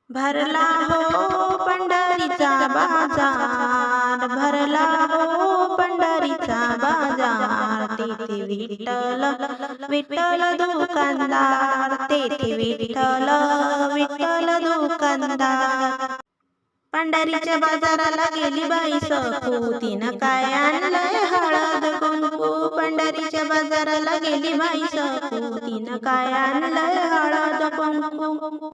भरला हो पंढरीचा बाजार, भरला हो पंढरीचा बाजार, तेथे विठ्ठल विठ्ठल दुकानदार, तेथे विठ्ठल विठ्ठल दुकानदार. पंढरीच्या बाजाराला गेली बाई सकू, तिनं काय आणलंय हळद कुंकू. पंढरीच्या बाजाराला गेली बाई सकू, तिनं काय आणलंय हळद कुंकू.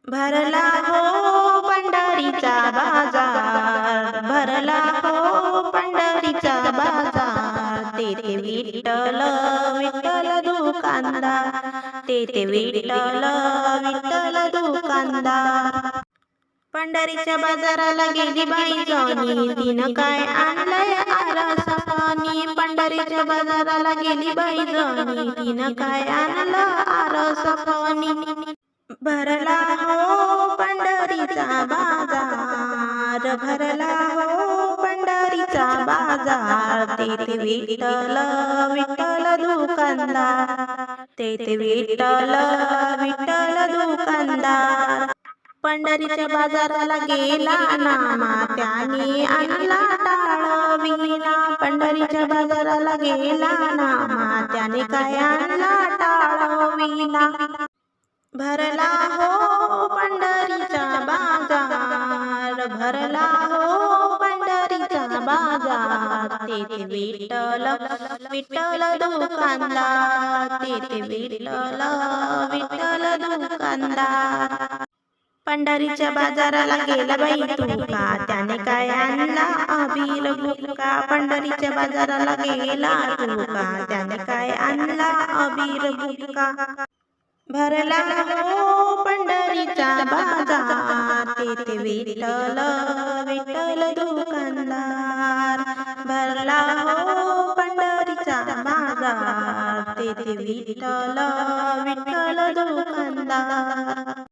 भरला हो पंढरीचा बाजार, भरला हो पंढरीचा बाजार, तेथे विठ्ठल विठ्ठल दुकानदार, तेथे विठ्ठल विठ्ठल दुकानदार. पंढरीच्या बाजाराला गेली बाई जाऊनी, तिनं काय आणलंय आरसा पाणी. पंढरीच्या बाजाराला गेली बाई जाऊनी, तिनं काय आणलं आरसा पाणी. भरला हो पंढरीचा बाजार, भरला हो पंढरीचा बाजार, तेथे विठ्ठल विठ्ठल दुकानदार, तेथे विठ्ठल विठ्ठल दुकानदार. पंढरीच्या बाजाराला गेला नामा, त्याने आणला टाळ विणा. पंढरीच्या बाजाराला गेला नामा, त्याने काय आणला टाळ विणा. भरला हो पंढरीचा बाजार, भरला हो पंढरीचा बाजार, तेथे विठ्ठल विठ्ठल दुकानदार, तेथे विठ्ठल विठ्ठल दुकानदार. पंढरीच्या बाजाराला गेला बाई तुका, त्याने काय आणला अबीर बुक्का. पंढरीच्या बाजाराला गेला तुका, त्याने काय आणला अबीर बुक्का. भरला हो पंढरीचा बाजार, तेथे विठ्ठल विठ्ठल दुकानदार. भरला हो पंढरीचा बाजार, तेथे विठ्ठल विठ्ठल दुकानदार.